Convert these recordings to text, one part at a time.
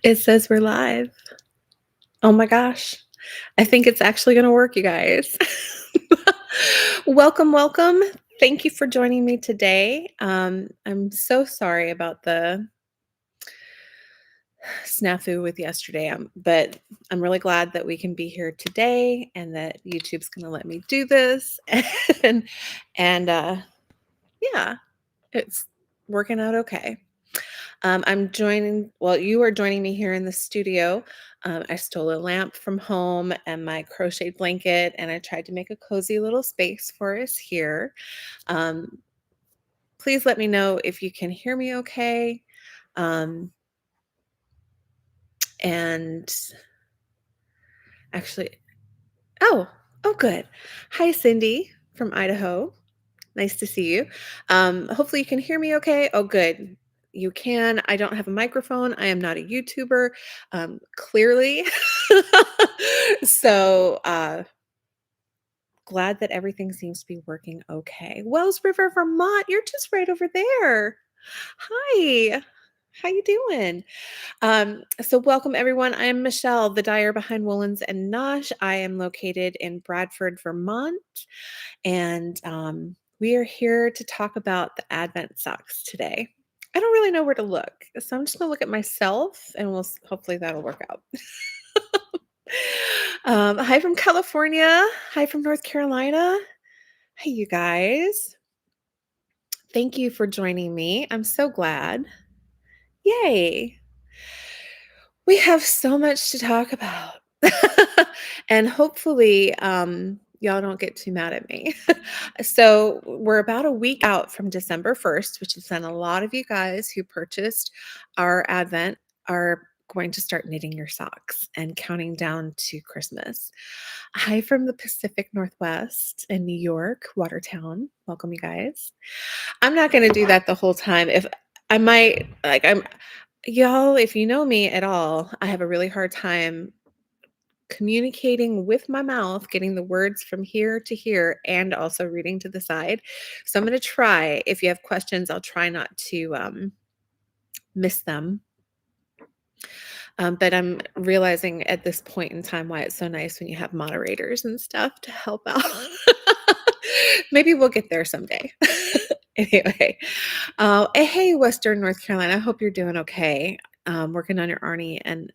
It says we're live. Oh my gosh. I think it's actually going to work, you guys. Welcome, welcome. Thank you for joining me today. I'm so sorry about the snafu with yesterday, but I'm really glad that we can be here today and that YouTube's going to let me do this. and and yeah, it's working out okay. You are joining me here in the studio. I stole a lamp from home and my crocheted blanket, and I tried to make a cozy little space for us here. Um, please let me know if you can hear me okay. Um, and actually, oh, oh, good. Hi, Cindy from Idaho. Nice to see you. Hopefully you can hear me okay. Oh, good. You can. I don't have a microphone. I am not a YouTuber, clearly. So glad that everything seems to be working okay. Wells River, Vermont, you're just right over there. Hi. How you doing? So welcome everyone. I'm Michelle, the dyer behind Woolens and Nosh. I am located in Bradford, Vermont. And we are here to talk about the Advent socks today. I don't really know where to look, so I'm just going to look at myself and hopefully that'll work out. Hi from California. Hi from North Carolina. Hey, you guys. Thank you for joining me. I'm so glad. Yay. We have so much to talk about. And hopefully, y'all don't get too mad at me. So, we're about a week out from December 1st, which is then a lot of you guys who purchased our Advent are going to start knitting your socks and counting down to Christmas. Hi from the Pacific Northwest in New York, Watertown. Welcome, you guys. I'm not going to do that the whole time. If I might, like, y'all, if you know me at all, I have a really hard time communicating with my mouth, getting the words from here to here, and also reading to the side. So I'm going to try. If you have questions, I'll try not to miss them. But I'm realizing at this point in time why it's so nice when you have moderators and stuff to help out. Maybe we'll get there someday. Anyway, hey, Western North Carolina. I hope you're doing okay. Working on your Arnie and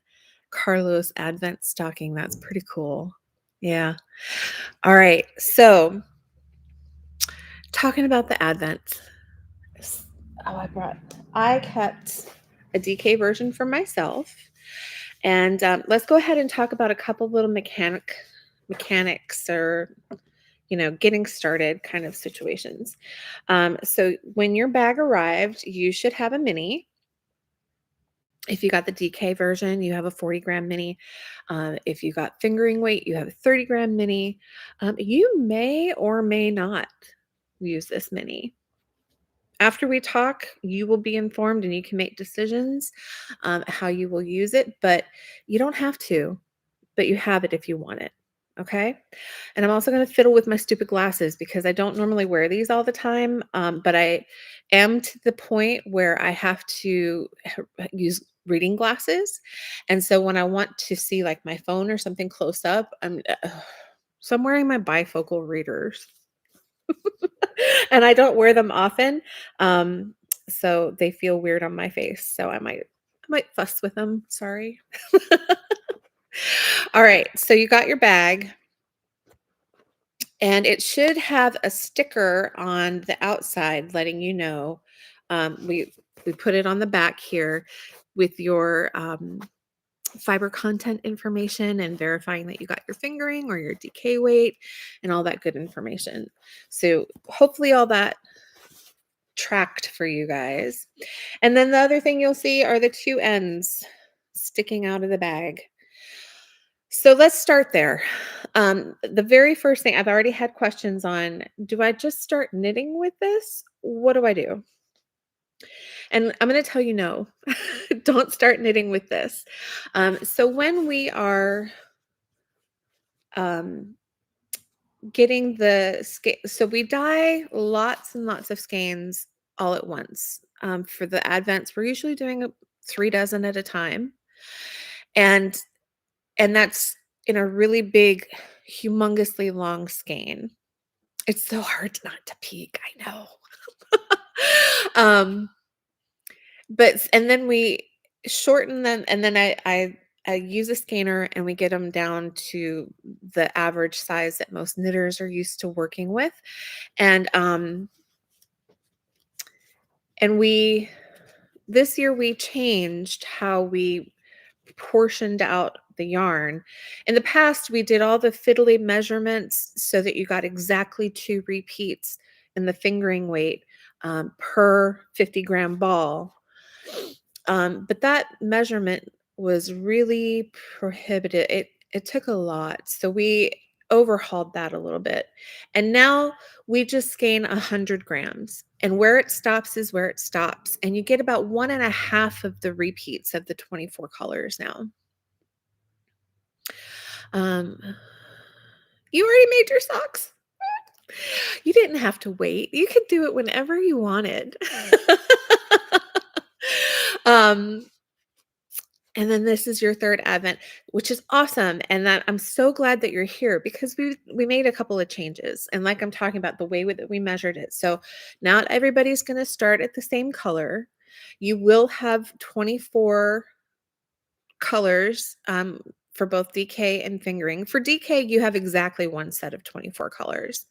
Carlos Advent stocking. That's pretty cool. Yeah. All right. So, talking about the Advent. I kept a DK version for myself. And let's go ahead and talk about a couple little mechanics or getting started kind of situations. So when your bag arrived, you should have a mini. If you got the DK version, you have a 40-gram mini. If you got fingering weight, you have a 30-gram mini. You may or may not use this mini. After we talk, you will be informed and you can make decisions how you will use it, but you don't have to, but you have it if you want it. Okay. And I'm also going to fiddle with my stupid glasses because I don't normally wear these all the time. But I am to the point where I have to use reading glasses. And so when I want to see like my phone or something close up, so I'm wearing my bifocal readers. And I don't wear them often. So they feel weird on my face. So I might fuss with them. Sorry. All right. So you got your bag. And it should have a sticker on the outside letting you know. We put it on the back here with your fiber content information and verifying that you got your fingering or your DK weight and all that good information. So hopefully all that tracked for you guys. And then the other thing you'll see are the two ends sticking out of the bag. So let's start there. The very first thing I've already had questions on, do I just start knitting with this? What do I do? And I'm going to tell you no, don't start knitting with this. So when we are getting the skein, so we dye lots and lots of skeins all at once. For the Advents, we're usually doing 3 dozen at a time. And that's in a really big, humongously long skein. It's so hard not to peek, I know. Um, and then we shorten them, and then I use a scanner, and we get them down to the average size that most knitters are used to working with. And we this year we changed how we portioned out the yarn. In the past, we did all the fiddly measurements so that you got exactly 2 repeats in the fingering weight per 50-gram ball. But that measurement was really prohibitive. It took a lot. So we overhauled that a little bit. And now we just gain 100 grams. And where it stops is where it stops. And you get about 1.5 of the repeats of the 24 colors now. Um, you already made your socks? You didn't have to wait. You could do it whenever you wanted. um, and then this is your third advent, which is awesome. And that I'm so glad that you're here because we made a couple of changes. And like I'm talking about the way that we measured it. So not everybody's going to start at the same color. You will have 24 colors for both DK and fingering. For DK, you have exactly one set of 24 colors.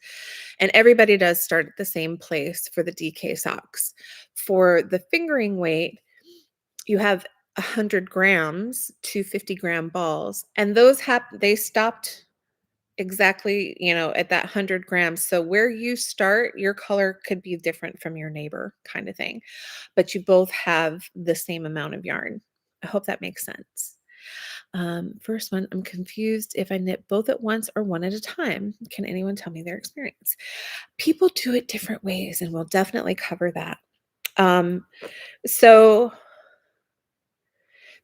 And everybody does start at the same place for the DK socks. For the fingering weight, you have 100 grams to 50-gram balls. And those they stopped exactly, at that 100 grams. So where you start, your color could be different from your neighbor kind of thing. But you both have the same amount of yarn. I hope that makes sense. First one, I'm confused if I knit both at once or one at a time. Can anyone tell me their experience? People do it different ways, and we'll definitely cover that. So,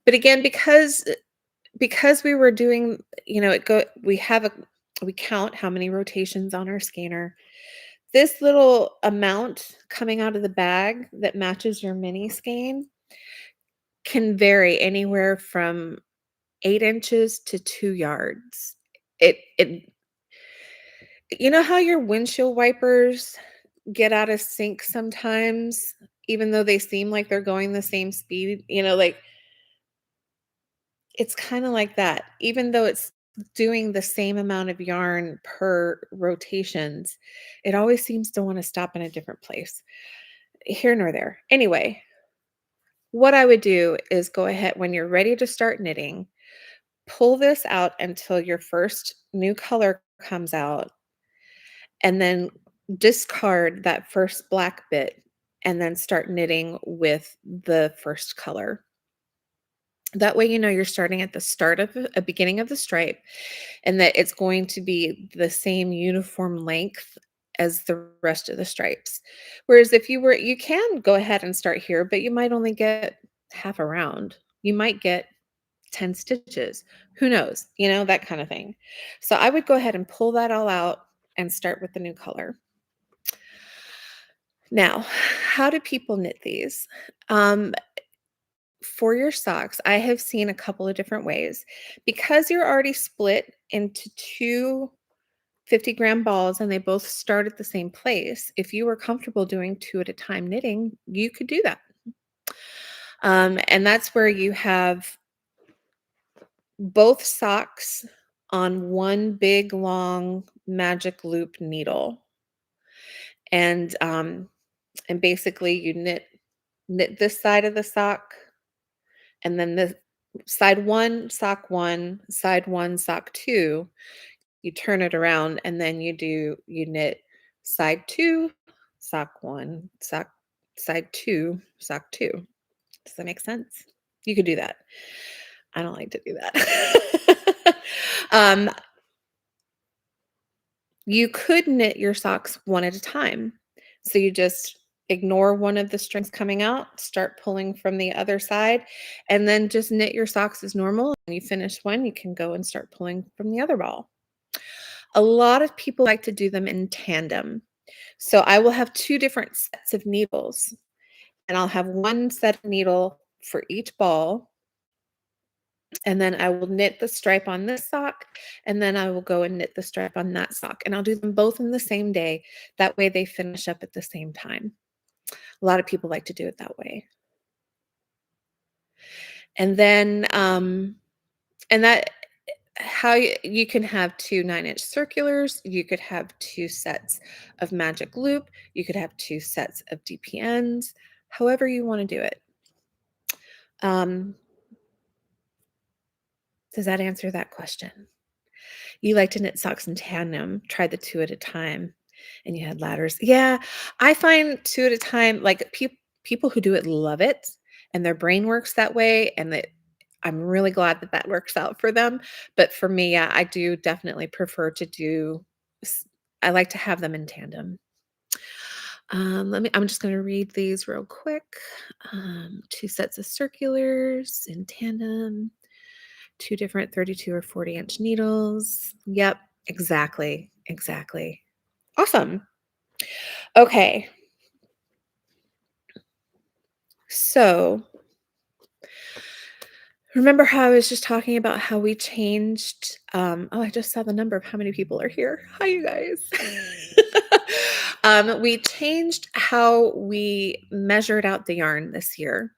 but again, because we were doing, we count how many rotations on our scanner. This little amount coming out of the bag that matches your mini skein can vary anywhere from 8 inches to 2 yards. It You know how your windshield wipers get out of sync sometimes, even though they seem like they're going the same speed? Like, it's kinda like that. Even though it's doing the same amount of yarn per rotations, it always seems to wanna stop in a different place. Here nor there. Anyway, what I would do is go ahead when you're ready to start knitting, pull this out until your first new color comes out, and then discard that first black bit and then start knitting with the first color. That way, you're starting at the start of a beginning of the stripe and that it's going to be the same uniform length as the rest of the stripes. Whereas if you can go ahead and start here, but you might only get half a round. You might get 10 stitches. Who knows? That kind of thing. So I would go ahead and pull that all out and start with the new color. Now, how do people knit these? For your socks, I have seen a couple of different ways. Because you're already split into 2 50-gram balls and they both start at the same place, if you were comfortable doing 2 at a time knitting, you could do that. And that's where you have both socks on one big, long magic loop needle. And basically you knit this side of the sock, and then the side 1, sock 1, side 1, sock 2. You turn it around, and then you knit side 2, sock 1, side 2, sock 2. Does that make sense? You could do that. I don't like to do that. um, you could knit your socks one at a time. So you just ignore one of the strings coming out, start pulling from the other side, and then just knit your socks as normal. When you finish one, you can go and start pulling from the other ball. A lot of people like to do them in tandem. So I will have 2 different sets of needles, and I'll have one set of needle for each ball. And then I will knit the stripe on this sock, and then I will go and knit the stripe on that sock, and I'll do them both in the same day. That way they finish up at the same time. A lot of people like to do it that way. And then, and that how you can have 2 9-inch circulars, you could have 2 sets of magic loop, you could have 2 sets of DPNs, however you want to do it. Um, does that answer that question? You like to knit socks in tandem, try the 2 at a time, and you had ladders. Yeah, I find 2 at a time, like, people who do it love it, and their brain works that way, and that I'm really glad that that works out for them, but for me, yeah, I do definitely prefer to do s I like to have them in tandem. I'm just gonna read these real quick. 2 sets of circulars in tandem. 2 different 32 or 40-inch needles. Yep, exactly, exactly. Awesome. Okay. So, remember how I was just talking about how we changed, oh, I just saw the number of how many people are here. Hi, you guys. We changed how we measured out the yarn this year.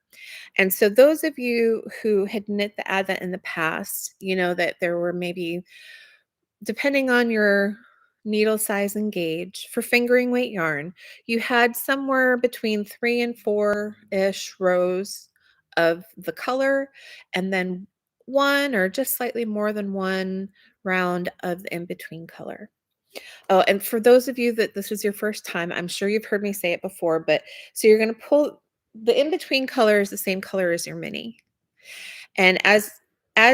And so those of you who had knit the Advent in the past, you know that there were maybe, depending on your needle size and gauge, for fingering weight yarn, you had somewhere between 3 and 4-ish rows of the color, and then 1 or just slightly more than 1 round of the in-between color. Oh, and for those of you that this is your first time, I'm sure you've heard me say it before, but so you're gonna pull the in-between color is the same color as your mini. And as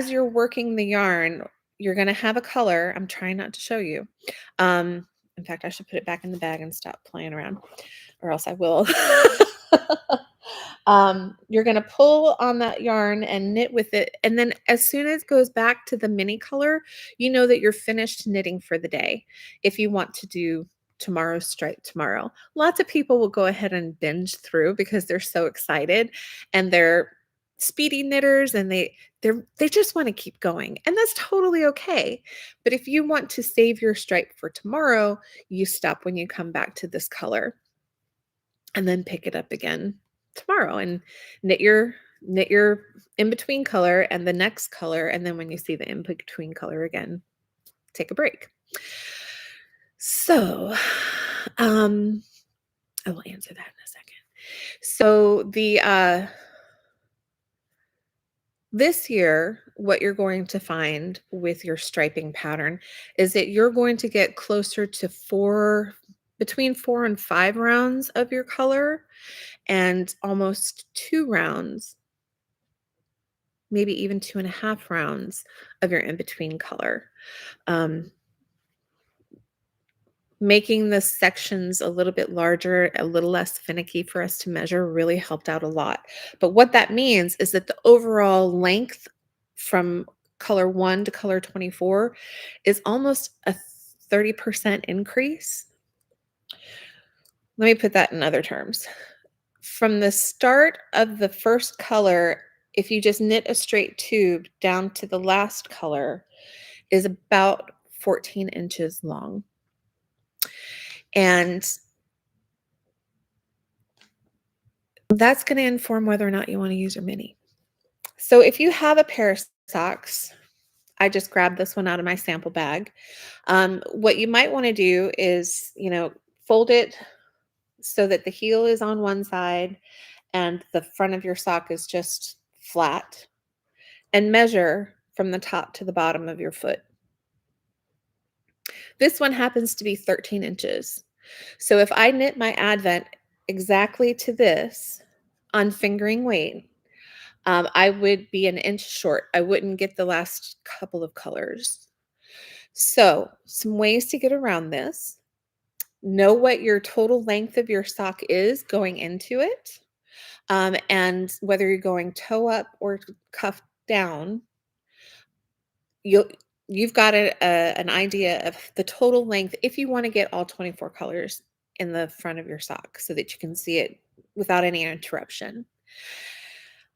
you're working the yarn, you're gonna have a color. I'm trying not to show you. In fact, I should put it back in the bag and stop playing around, or else I will. You're gonna pull on that yarn and knit with it, and then as soon as it goes back to the mini color, you know that you're finished knitting for the day. If you want to do tomorrow's stripe tomorrow, lots of people will go ahead and binge through because they're so excited, and they're speedy knitters, and they just want to keep going, and that's totally okay. But if you want to save your stripe for tomorrow, you stop when you come back to this color and then pick it up again tomorrow and knit your in between color and the next color, and then when you see the in between color again, take a break. So, I will answer that in a second. So this year, what you're going to find with your striping pattern is that you're going to get closer to between 4 and 5 rounds of your color, and almost 2 rounds, maybe even 2.5 rounds of your in-between color. Um, Making the sections a little bit larger, a little less finicky for us to measure really helped out a lot. But what that means is that the overall length from color 1 to color 24 is almost a 30% increase. Let me put that in other terms. From the start of the first color, if you just knit a straight tube down to the last color, is about 14 inches long. And that's going to inform whether or not you want to use your mini. So if you have a pair of socks, I just grabbed this one out of my sample bag. What you might want to do is, fold it so that the heel is on one side and the front of your sock is just flat, and measure from the top to the bottom of your foot. This one happens to be 13 inches. So if I knit my Advent exactly to this on fingering weight, I would be an inch short. I wouldn't get the last couple of colors. So some ways to get around this: know what your total length of your sock is going into it. And whether you're going toe up or cuff down, you'll you've got an idea of the total length if you want to get all 24 colors in the front of your sock so that you can see it without any interruption.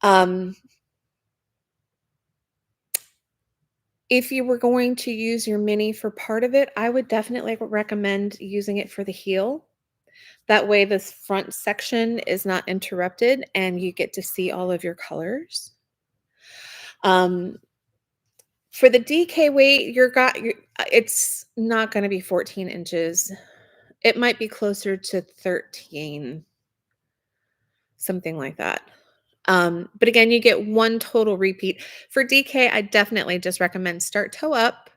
Um, If you were going to use your mini for part of it, I would definitely recommend using it for the heel. That way this front section is not interrupted and you get to see all of your colors. Um, for the DK weight, it's not going to be 14 inches. It might be closer to 13, something like that. But again, you get one total repeat. For DK, I definitely just recommend start toe up.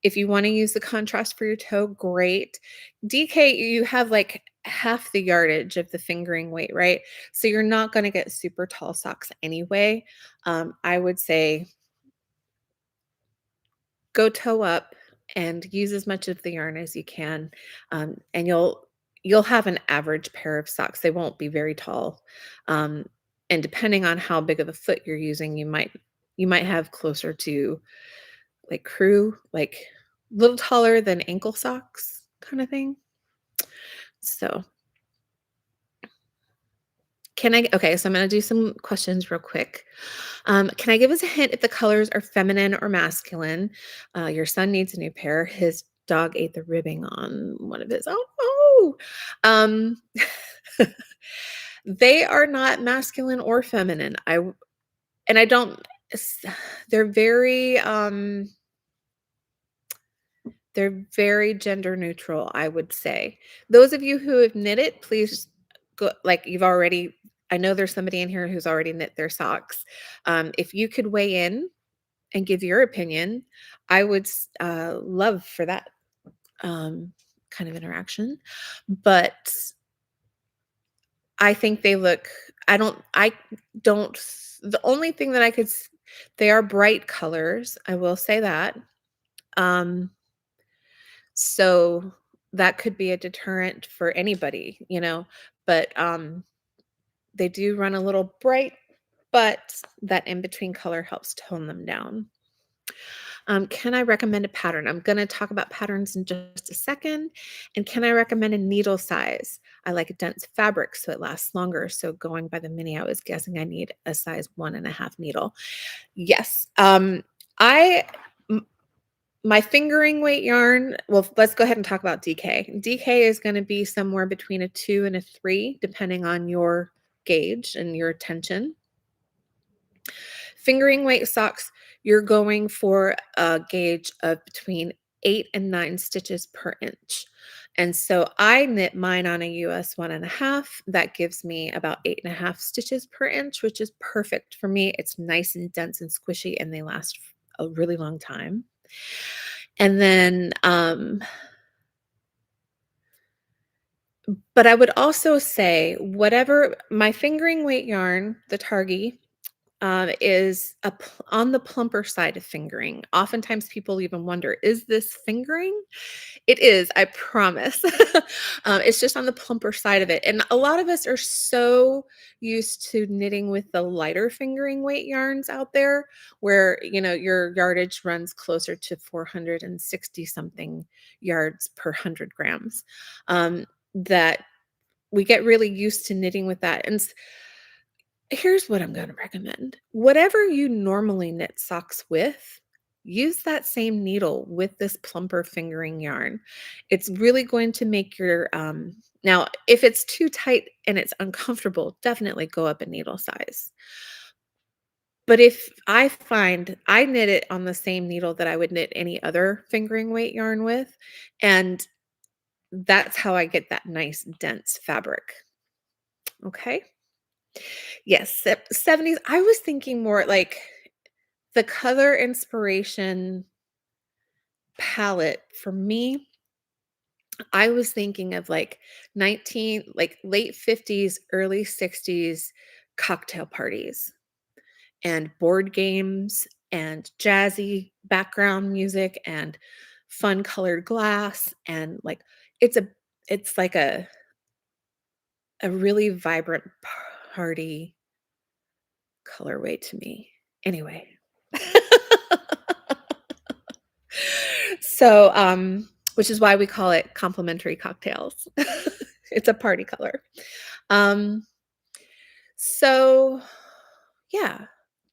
If you want to use the contrast for your toe, great. DK, you have like half the yardage of the fingering weight, right? So you're not going to get super tall socks anyway. I would say go toe up and use as much of the yarn as you can, and you'll have an average pair of socks. They won't be very tall, um, and depending on how big of a foot you're using, you might have closer to like crew, like a little taller than ankle socks kind of thing. So okay, so I'm going to do some questions real quick. Can I give us a hint if the colors are feminine or masculine? Your son needs a new pair. His dog ate the ribbing on one of his. Oh, no. They are not masculine or feminine. And I don't, s- they're very gender neutral, I would say. Those of you who have knit it, please go, like I know there's somebody in here who's already knit their socks. If you could weigh in and give your opinion, I would love for that kind of interaction. But I think I don't, the only thing that they are bright colors. I will say that. Um, So that could be a deterrent for anybody, but they do run a little bright, but that in between color helps tone them down. Can I recommend a pattern? I'm going to talk about patterns in just a second. And can I recommend a needle size? I like a dense fabric so it lasts longer. So going by the mini, I was guessing I need a size 1.5 needle. Yes. I My fingering weight yarn, well, let's go ahead and talk about DK. DK is going to be somewhere between a 2 and a 3, depending on your gauge and your tension. Fingering weight socks, you're going for a gauge of between 8 and 9 stitches per inch. And so I knit mine on a US 1.5. That gives me about 8.5 stitches per inch, which is perfect for me. It's nice and dense and squishy, and they last a really long time. And then, but I would also say whatever my fingering weight yarn, the Targi, is on the plumper side of fingering. Oftentimes people even wonder, is this fingering? It is, I promise. It's just on the plumper side of it. And a lot of us are so used to knitting with the lighter fingering weight yarns out there where, your yardage runs closer to 460 something yards per 100 grams. That we get really used to knitting with that. And here's what I'm going to recommend. Whatever you normally knit socks with, use that same needle with this plumper fingering yarn. It's really going to make your, now, if it's too tight and it's uncomfortable, definitely go up a needle size. But if I find I knit it on the same needle that I would knit any other fingering weight yarn with, and that's how I get that nice dense fabric. Okay. Yes, 70s. I was thinking more like the color inspiration palette for me. I was thinking of like late 50s, early 60s cocktail parties and board games and jazzy background music and fun colored glass, and like it's a it's like a really vibrant party colorway to me. Anyway. So, which is why we call it complimentary cocktails. It's a party color. Um, so yeah.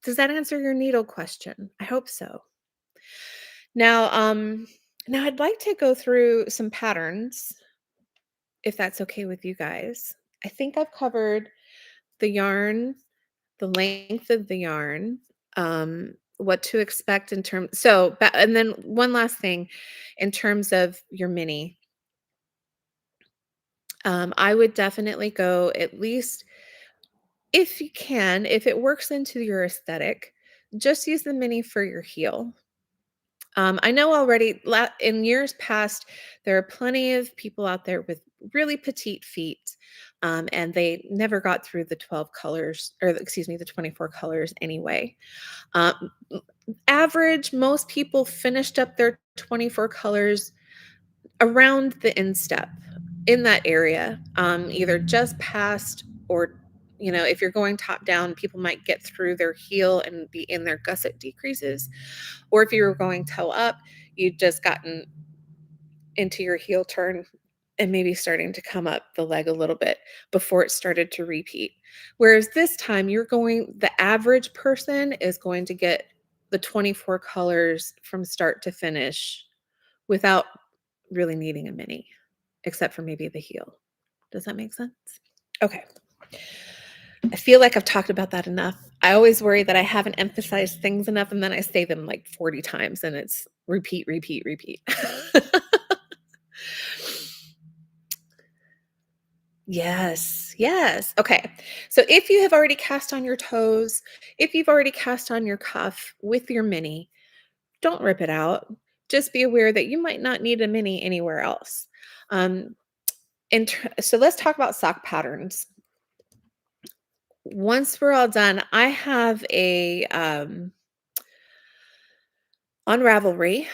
Does that answer your needle question? I hope so. Now, now I'd like to go through some patterns, if that's okay with you guys. I think I've covered the yarn, the length of the yarn, what to expect in terms. So, and then one last thing, in terms of your mini, I would definitely go at least if you can, if it works into your aesthetic, just use the mini for your heel. I know already in years past, there are plenty of people out there with really petite feet, and they never got through the 12 colors, or excuse me, the 24 colors anyway. M- Average, most people finished up their 24 colors around the instep in that area, either just past or if you're going top down, people might get through their heel and be in their gusset decreases. Or if you were going toe up, you'd just gotten into your heel turn and maybe starting to come up the leg a little bit before it started to repeat. Whereas this time, the average person is going to get the 24 colors from start to finish without really needing a mini, except for maybe the heel. Does that make sense? Okay. I feel like I've talked about that enough. I always worry that I haven't emphasized things enough and then I say them like 40 times and it's repeat, repeat, repeat. Yes, yes. Okay. So if you have already cast on your toes, if you've already cast on your cuff with your mini, don't rip it out. Just be aware that you might not need a mini anywhere else. Um, so let's talk about sock patterns. Once we're all done, I have a on Ravelry.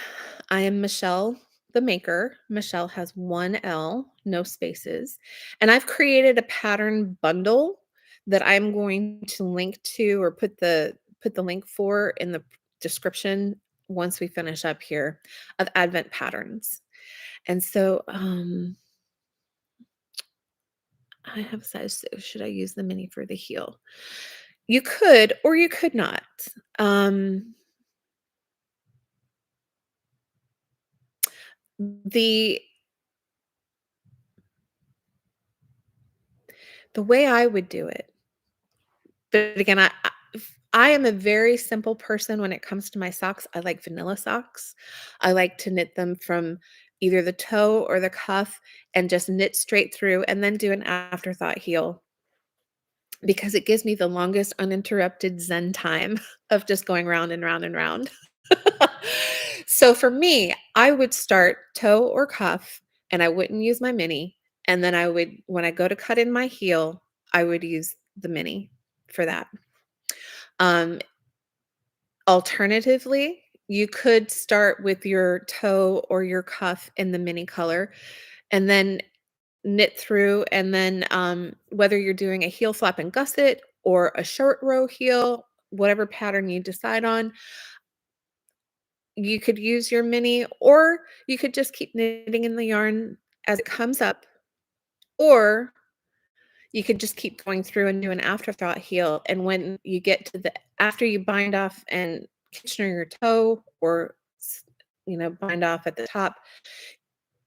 I am Michelle the maker. Michelle has one L, no spaces. And I've created a pattern bundle that I'm going to link to or put the link for in the description once we finish up here of advent patterns. And so I have size, so should I use the mini for the heel? You could or you could not. Um the the way I would do it. But again, I am a very simple person when it comes to my socks. I like vanilla socks. I like to knit them from either the toe or the cuff and just knit straight through and then do an afterthought heel because it gives me the longest uninterrupted zen time of just going round and round and round. So for me, I would start toe or cuff and I wouldn't use my mini. And then when I go to cut in my heel, I would use the mini for that. Um, Alternatively, you could start with your toe or your cuff in the mini color and then knit through. And then whether you're doing a heel flap and gusset or a short row heel, whatever pattern you decide on, you could use your mini or you could just keep knitting in the yarn as it comes up. Or you could just keep going through and do an afterthought heel, and when you get to the after you bind off and Kitchener your toe or bind off at the top,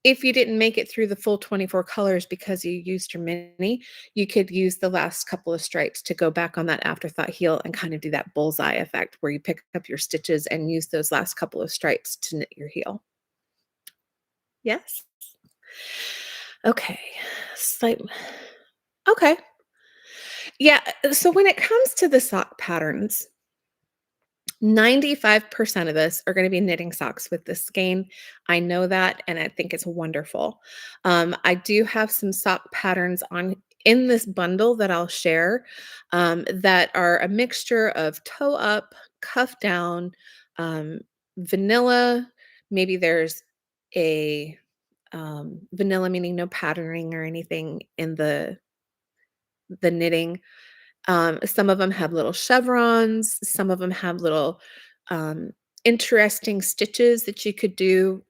if you didn't make it through the full 24 colors because you used your mini, you could use the last couple of stripes to go back on that afterthought heel and kind of do that bullseye effect where you pick up your stitches and use those last couple of stripes to knit your heel. Yes? Okay. Slight Okay. Yeah, so when it comes to the sock patterns, 95% of us are going to be knitting socks with this skein. I know that, and I think it's wonderful. I do have some sock patterns on in this bundle that I'll share that are a mixture of toe up, cuff down, vanilla. Maybe there's a vanilla meaning no patterning or anything in the knitting. Some of them have little chevrons, some of them have little um, interesting stitches that you could do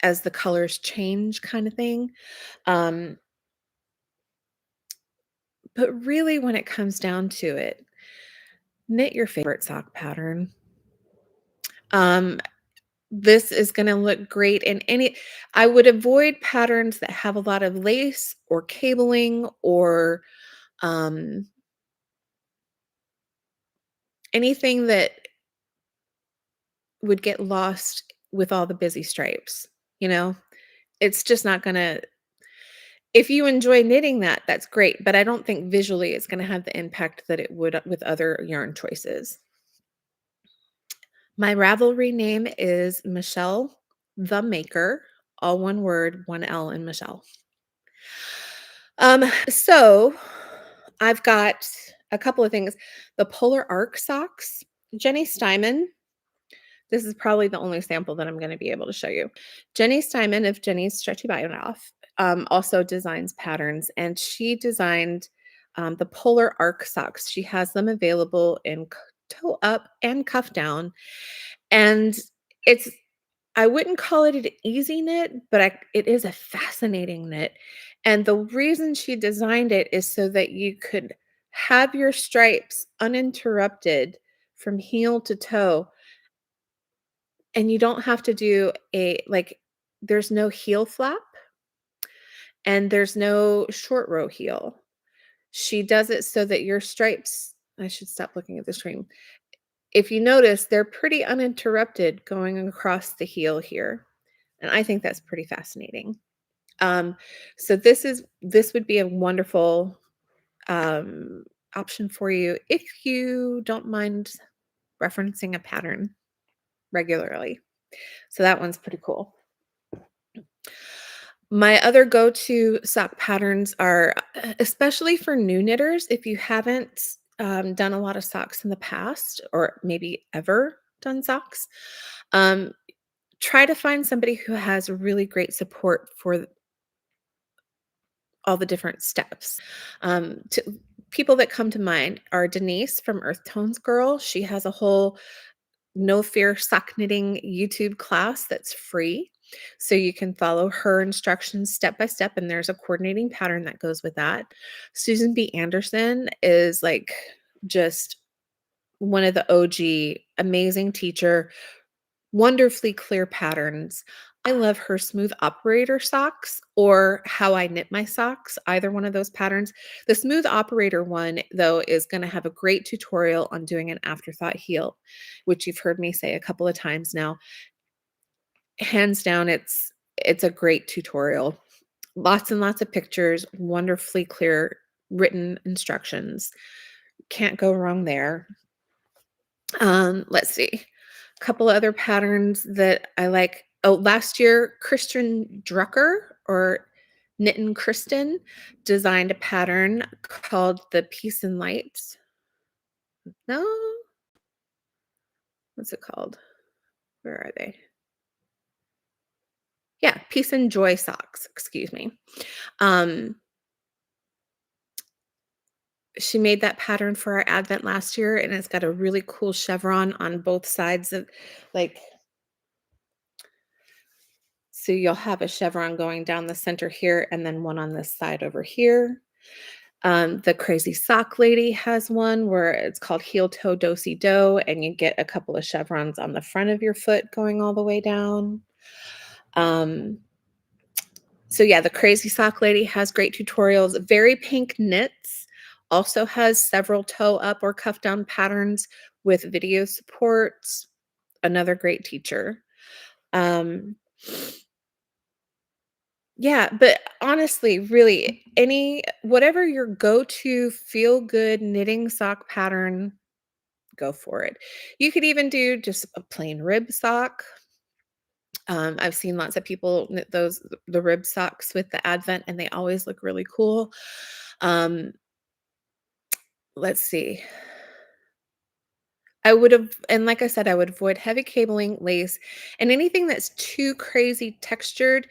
as the colors change, kind of thing. Um, but really, when it comes down to it, knit your favorite sock pattern. Um, This is gonna look great in any I would avoid patterns that have a lot of lace or cabling or, um, anything that would get lost with all the busy stripes, you know? It's just not gonna if you enjoy knitting that, that's great, but I don't think visually it's gonna have the impact that it would with other yarn choices. My Ravelry name is Michelle the Maker, all one word, one L in Michelle. So I've got a couple of things. The Polar Arc socks, Jenny Steinman. This is probably the only sample that I'm going to be able to show you. Jenny Steinman of Jenny's Stretchy Bite Off also designs patterns, and she designed the Polar Arc socks. She has them available in toe up and cuff down, and it's I wouldn't call it an easy knit, but it is a fascinating knit. And the reason she designed it is so that you could have your stripes uninterrupted from heel to toe, and you don't have to do there's no heel flap and there's no short row heel. She does it so that your stripes, I should stop looking at the screen. If you notice, they're pretty uninterrupted going across the heel here. And I think that's pretty fascinating. Um, so this would be a wonderful um, option for you if you don't mind referencing a pattern regularly. So that one's pretty cool. My other go-to sock patterns are, especially for new knitters, if you haven't done a lot of socks in the past, or maybe ever done socks, um, try to find somebody who has really great support for all the different steps. People that come to mind are Denise from Earth Tones Girl. She has a whole no fear sock knitting YouTube class that's free. So you can follow her instructions step by step, and there's a coordinating pattern that goes with that. Susan B. Anderson is like just one of the OG, amazing teacher, wonderfully clear patterns. I love her smooth operator socks or how I knit my socks, either one of those patterns. The smooth operator one, though, is going to have a great tutorial on doing an afterthought heel, which you've heard me say a couple of times now. Hands down, it's a great tutorial. Lots and lots of pictures, wonderfully clear written instructions. Can't go wrong there. Let's see. A couple other patterns that I like. Oh, last year, Kristen Drucker or Knittin' Kristen designed a pattern called the Peace and Light. No, what's it called? Where are they? Yeah, Peace and Joy socks. Excuse me. Um, she made that pattern for our Advent last year, and it's got a really cool chevron on both sides of, like, so you'll have a chevron going down the center here and then one on this side over here. The Crazy Sock Lady has one where it's called Heel Toe Dosey Do, and you get a couple of chevrons on the front of your foot going all the way down. Um, so yeah, the Crazy Sock Lady has great tutorials. Very Pink Knits also has several toe up or cuff down patterns with video support. Another great teacher. Um, Yeah, but honestly, really, whatever your go-to feel-good knitting sock pattern, go for it. You could even do just a plain rib sock. I've seen lots of people knit the rib socks with the Advent, and they always look really cool. Um, let's see. I would have, and like I said, I would avoid heavy cabling, lace, and anything that's too crazy textured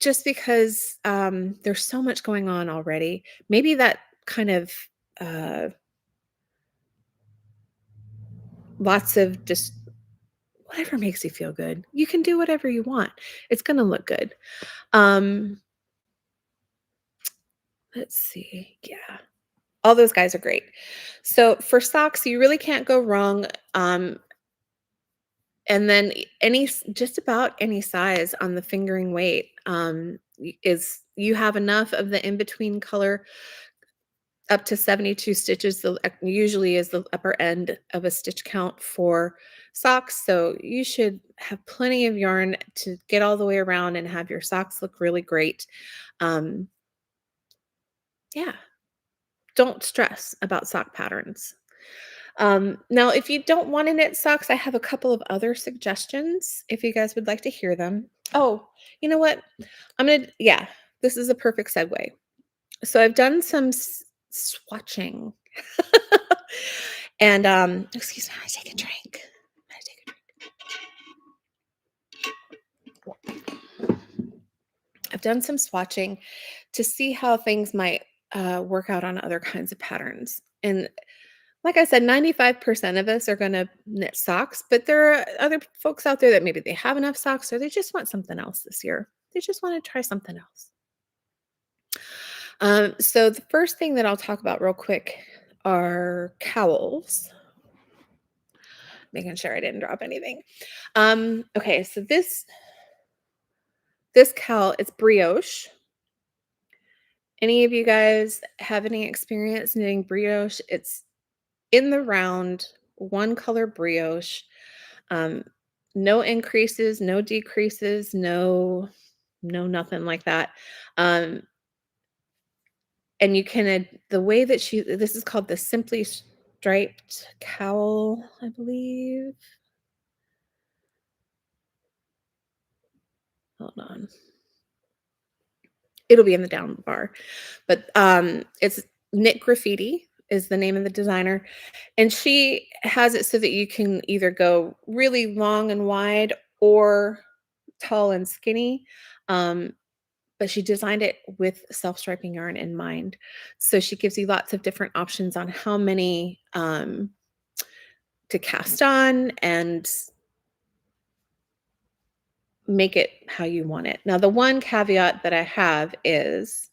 just because, there's so much going on already. Maybe that kind of, uh, lots of just whatever makes you feel good. You can do whatever you want. It's gonna look good. Um, let's see. Yeah. All those guys are great. So for socks, you really can't go wrong. Um, And then just about any size on the fingering weight, is you have enough of the in-between color up to 72 stitches, usually is the upper end of a stitch count for socks, so you should have plenty of yarn to get all the way around and have your socks look really great. Um, yeah, don't stress about sock patterns. Now, if you don't want to knit socks, I have a couple of other suggestions if you guys would like to hear them. Oh, you know what? Yeah, this is a perfect segue. So I've done some swatching. And excuse me, I take a drink. I take a drink. I've done some swatching to see how things might work out on other kinds of patterns. And like I said, 95% of us are going to knit socks, but there are other folks out there that maybe they have enough socks or they just want something else this year. They just want to try something else. So the first thing that I'll talk about real quick are cowls. Making sure I didn't drop anything. Okay, so this cowl, it's brioche. Any of you guys have any experience knitting brioche? It's in the round, one color brioche. Um, no increases, no decreases, no nothing like that. Um, and you can the way that this is called the Simply Striped Cowl, I believe. Hold on. It'll be in the down bar. But it's Knit Graffiti is the name of the designer. And she has it so that you can either go really long and wide or tall and skinny. Um, but she designed it with self-striping yarn in mind. So she gives you lots of different options on how many to cast on and make it how you want it. Now, the one caveat that I have is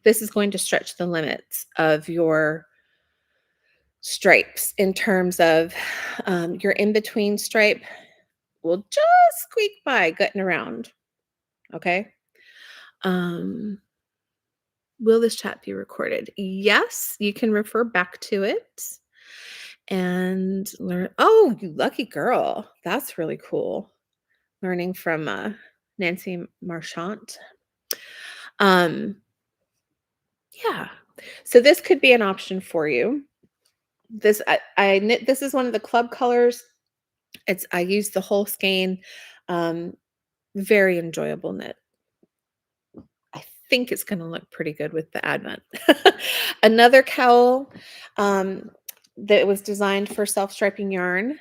this is going to stretch the limits of your stripes in terms of your in-between stripe will just squeak by gutting around. Okay. Um, will this chat be recorded? Yes, you can refer back to it and learn. Oh, you lucky girl. That's really cool. Learning from Nancy Marchant. Um, yeah. So this could be an option for you. I knit. This is one of the club colors. I use the whole skein. Um, very enjoyable knit. I think it's going to look pretty good with the advent. Another cowl that was designed for self-striping yarn.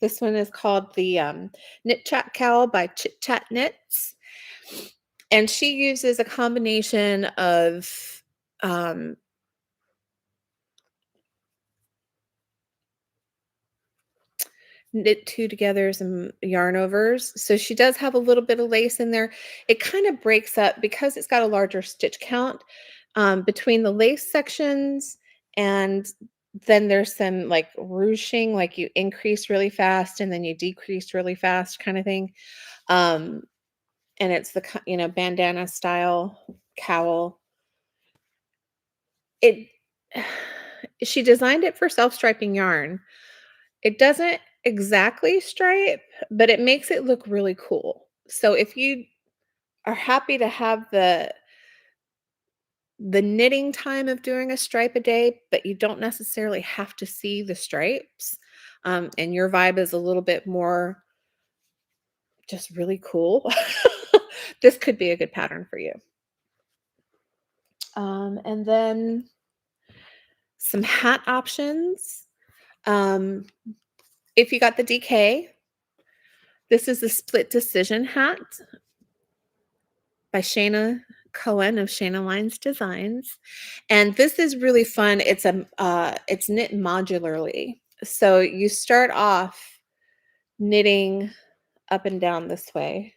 This one is called the Knit Chat Cowl by Chit Chat Knits. And she uses a combination of um, knit two togethers and yarn overs. So she does have a little bit of lace in there. It kind of breaks up because it's got a larger stitch count between the lace sections, and then there's some like ruching, like you increase really fast and then you decrease really fast kind of thing. Um, and it's the bandana style cowl. It she designed it for self-striping yarn. It doesn't exactly stripe, but it makes it look really cool. So if you are happy to have the knitting time of doing a stripe a day, but you don't necessarily have to see the stripes, and your vibe is a little bit more just really cool, this could be a good pattern for you. And then some hat options. If you got the DK, this is the Split Decision hat by Shayna Cohen of Shayna Lines Designs. And this is really fun. It's knit modularly. So you start off knitting up and down this way.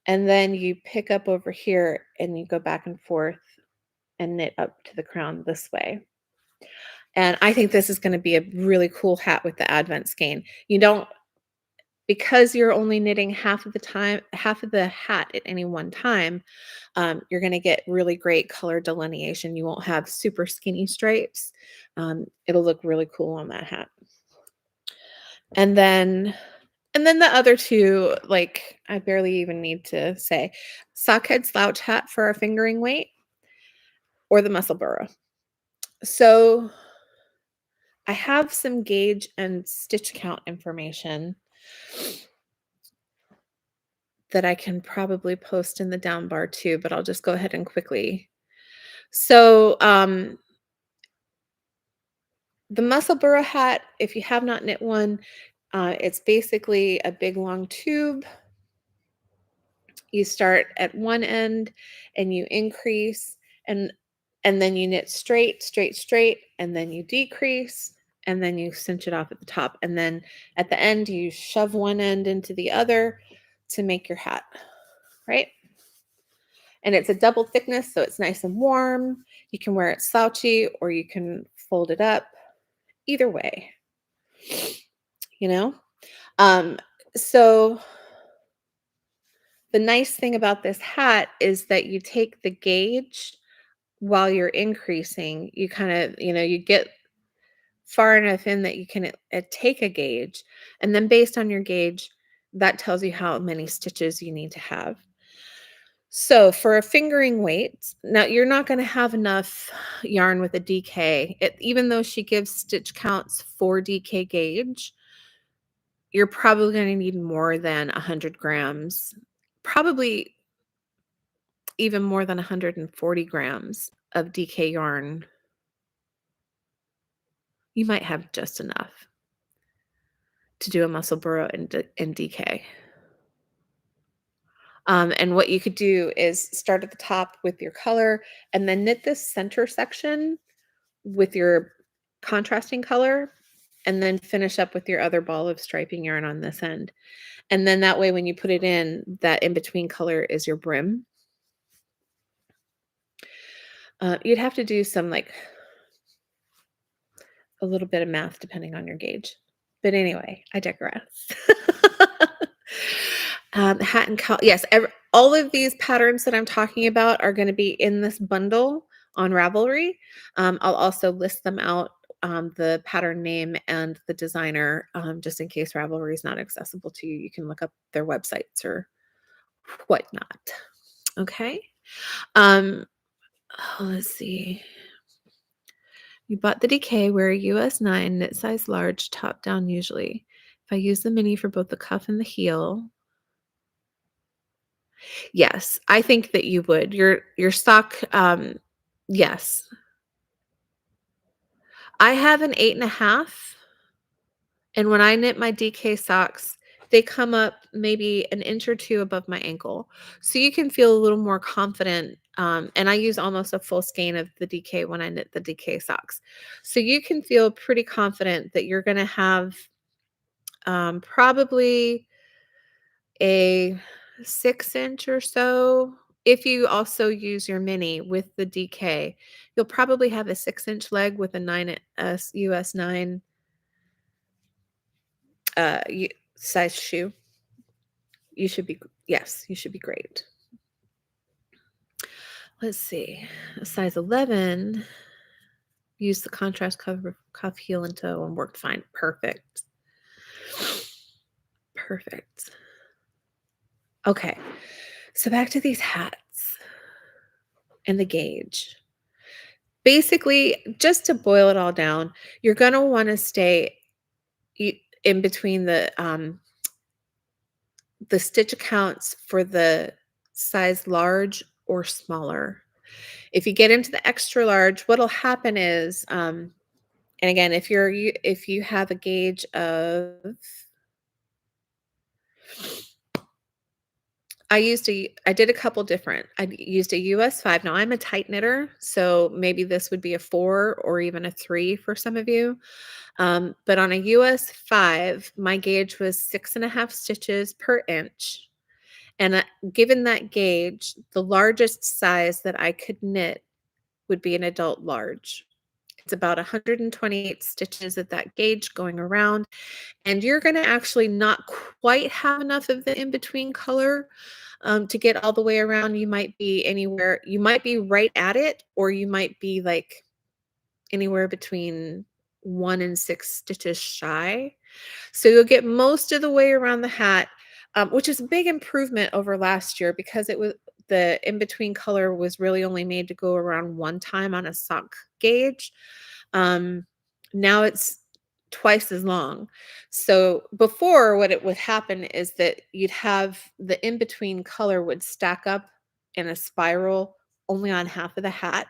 And then you pick up over here and you go back and forth and knit up to the crown this way. And I think this is going to be a really cool hat with the Advent skein. You don't because you're only knitting half of the time, half of the hat at any one time, you're going to get really great color delineation. You won't have super skinny stripes. It'll look really cool on that hat. And then the other two, like I barely even need to say, sockhead slouch hat for our fingering weight or the muscle burrow. So I have some gauge and stitch count information that I can probably post in the down bar too, but I'll just go ahead and quickly. So the muscle burrow hat, if you have not knit one, it's basically a big long tube. You start at one end and you increase and then you knit straight, straight, straight, and then you decrease and then you cinch it off at the top. And then at the end, you shove one end into the other to make your hat, right? And it's a double thickness, so it's nice and warm. You can wear it slouchy or you can fold it up. Either way, you know? Um, so the nice thing about this hat is that you take the gauge while you're increasing. You kind of, you get far enough in that you can take a gauge. And then based on your gauge, that tells you how many stitches you need to have. So for a fingering weight, now you're not going to have enough yarn with a DK. Even though she gives stitch counts for DK gauge, you're probably going to need more than 100 grams, probably even more than 140 grams of DK yarn. You might have just enough to do a muscle burrow and DK. And what you could do is start at the top with your color and then knit this center section with your contrasting color and then finish up with your other ball of striping yarn on this end. And then that way, when you put it in, that in-between color is your brim. You'd have to do some a little bit of math depending on your gauge. But anyway, I digress. Hat and cowl. Yes, all of these patterns that I'm talking about are going to be in this bundle on Ravelry. I'll also list them out, the pattern name and the designer, just in case Ravelry is not accessible to you. You can look up their websites or whatnot. Okay. Let's see. You bought the DK, wear a US 9, knit size large, top down usually. If I use the mini for both the cuff and the heel, yes, I think that you would. Your sock, yes. I have an 8.5, and when I knit my DK socks, they come up maybe an inch or two above my ankle. So you can feel a little more confident. And I use almost a full skein of the DK when I knit the DK socks. So you can feel pretty confident that you're going to have probably a 6-inch or so. If you also use your mini with the DK, you'll probably have a 6-inch leg with a 9 US 9 size shoe. You should be, yes, you should be great. Let's see, a size 11. Use the contrast cover, cuff, heel, and toe, and worked fine. Perfect. Perfect. Okay, so back to these hats and the gauge. Basically, just to boil it all down, you're going to want to stay in between the stitch counts for the size large or smaller. If you get into the extra large, what'll happen is, and again, if you have a gauge of, I did a couple different. I used a US 5. Now I'm a tight knitter, so maybe this would be a 4 or even a 3 for some of you. But on a US 5, my gauge was 6.5 stitches per inch. And given that gauge, the largest size that I could knit would be an adult large. It's about 128 stitches at that gauge going around, and you're gonna actually not quite have enough of the in-between color, to get all the way around. You might be right at it, or you might be, like, anywhere between 1 and 6 stitches shy. So you'll get most of the way around the hat, which is a big improvement over last year because the in-between color was really only made to go around one time on a sock gauge. Um, Now it's twice as long. So before, what it would happen is that you'd have the in-between color would stack up in a spiral only on half of the hat.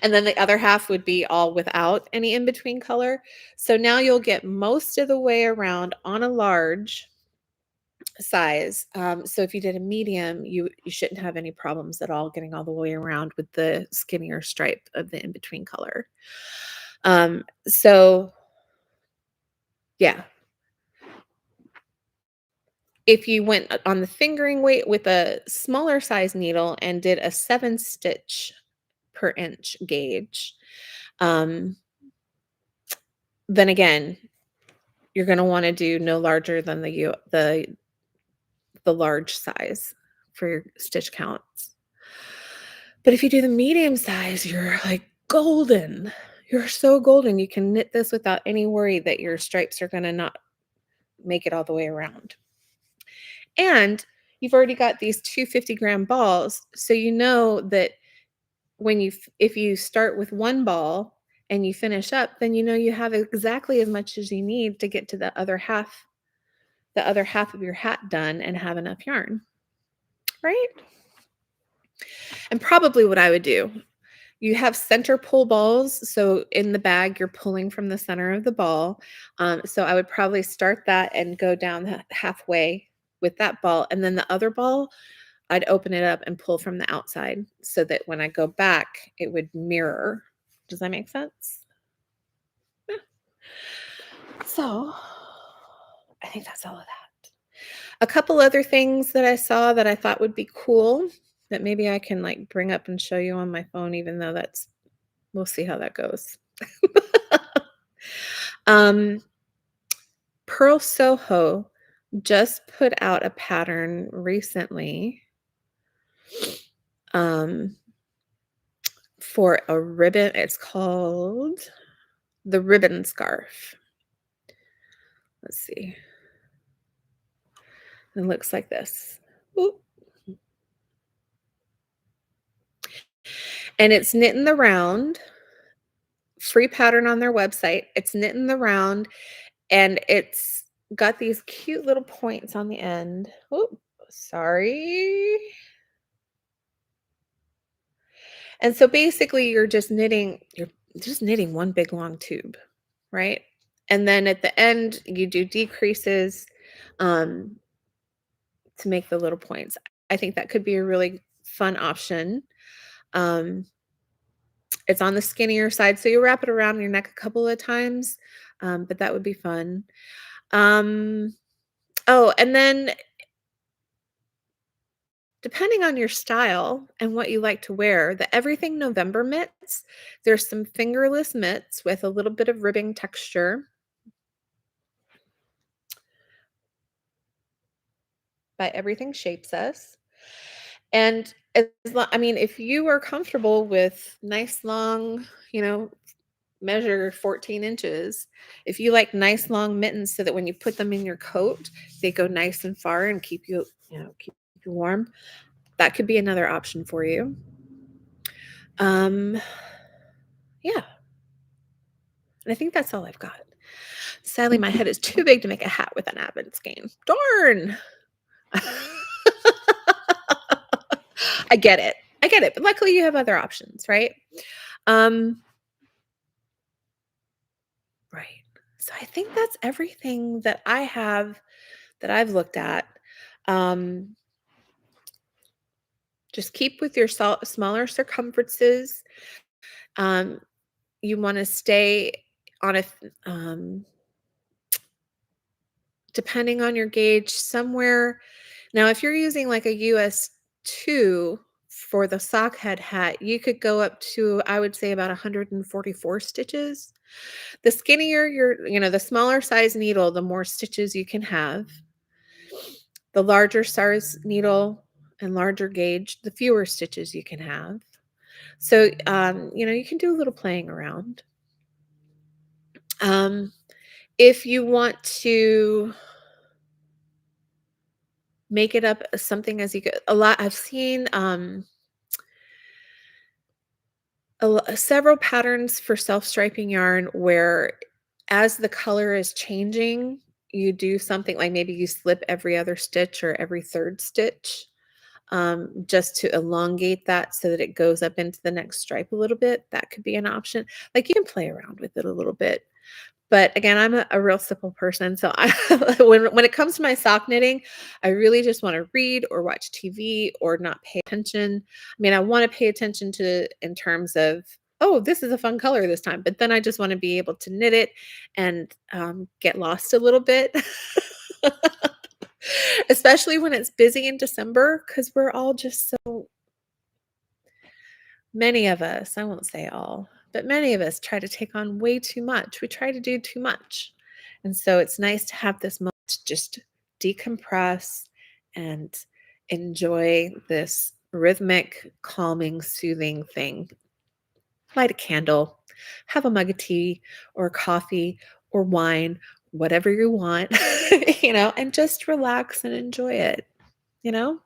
And then the other half would be all without any in-between color. So now you'll get most of the way around on a large size. So if you did a medium, you shouldn't have any problems at all getting all the way around with the skinnier stripe of the in-between color. So yeah, if you went on the fingering weight with a smaller size needle and did a 7 stitch per inch gauge, um, then again, you're going to want to do no larger than the large size for your stitch counts. But if you do the medium size, you're like golden. You're so golden. You can knit this without any worry that your stripes are going to not make it all the way around. And you've already got these 250-gram balls, so you know that if you start with one ball and you finish up, then you know you have exactly as much as you need to get to the other half of your hat done and have enough yarn, right? And probably what I would do, you have center pull balls. So in the bag, you're pulling from the center of the ball. So I would probably start that and go down halfway with that ball. And then the other ball, I'd open it up and pull from the outside so that when I go back, it would mirror. Does that make sense? Yeah. So I think that's all of that. A couple other things that I saw that I thought would be cool that maybe I can like bring up and show you on my phone, even though we'll see how that goes. um, Pearl Soho just put out a pattern recently for a ribbon. It's called the ribbon scarf. Let's see. It looks like this. Oop. And it's knit in the round. Free pattern on their website. It's knit in the round, and it's got these cute little points on the end. Oh, sorry. And so basically you're just knitting one big long tube, right? And then at the end you do decreases um, to make the little points. I think that could be a really fun option. Um, it's on the skinnier side, so you wrap it around your neck a couple of times, but that would be fun. Um, oh, and then depending on your style and what you like to wear, the Everything November mitts, there's some fingerless mitts with a little bit of ribbing texture by Everything Shapes Us. And I mean, if you are comfortable with nice long, measure 14 inches, if you like nice long mittens so that when you put them in your coat, they go nice and far and keep keep you warm, that could be another option for you. Yeah. And I think that's all I've got. Sadly, my head is too big to make a hat with an advent skein. Darn. I get it. I get it. But luckily you have other options, right? Right. So I think that's everything that I've looked at. Um, just keep with your smaller circumferences. Um, you want to stay on depending on your gauge, somewhere. Now, if you're using like a US 2 for the sock head hat, you could go up to, I would say, about 144 stitches. The skinnier the smaller size needle, the more stitches you can have. The larger size needle and larger gauge, the fewer stitches you can have. So, you can do a little playing around. Um, if you want to make it up as something as you go, I've seen several patterns for self-striping yarn where as the color is changing, you do something like maybe you slip every other stitch or every third stitch, just to elongate that so that it goes up into the next stripe a little bit. That could be an option. Like you can play around with it a little bit. But again, I'm a real simple person, so I when it comes to my sock knitting, I really just wanna read or watch TV or not pay attention. I mean, I wanna pay attention to in terms of, "Oh, this is a fun color this time," but then I just wanna be able to knit it and, get lost a little bit. Especially when it's busy in December, because 'cause we're all just so many of us, I won't say all, but many of us try to take on way too much. We try to do too much. And so it's nice to have this moment to just decompress and enjoy this rhythmic, calming, soothing thing. Light a candle, have a mug of tea or coffee or wine, whatever you want, and just relax and enjoy it, you know?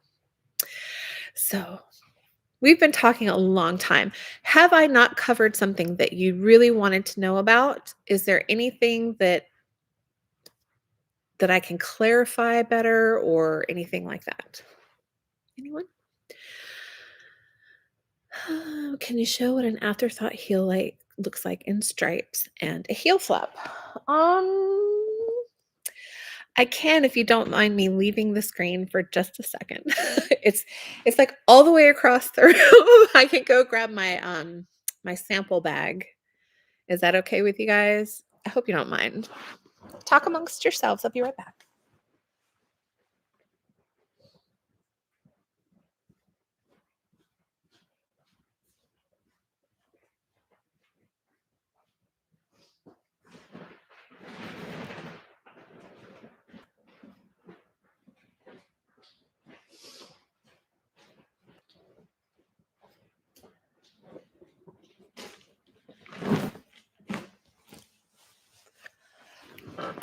So we've been talking a long time. Have I not covered something that you really wanted to know about? Is there anything that I can clarify better or anything like that? Anyone? Can you show what an afterthought heel looks like in stripes and a heel flap? Um, I can if you don't mind me leaving the screen for just a second. It's like all the way across the room. I can go grab my sample bag. Is that okay with you guys? I hope you don't mind. Talk amongst yourselves. I'll be right back.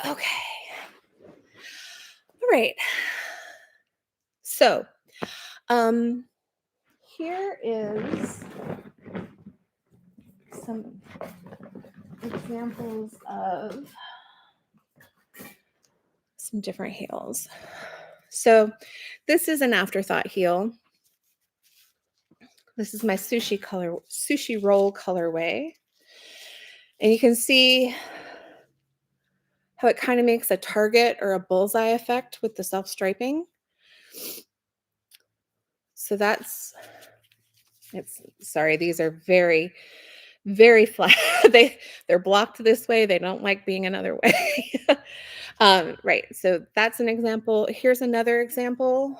Okay. All right. So, um, here is some examples of some different heels. So, this is an afterthought heel. This is my sushi roll colorway. And you can see how it kind of makes a target or a bullseye effect with the self-striping. So sorry, these are very, very flat. They're blocked this way. They don't like being another way. Right. So that's an example. Here's another example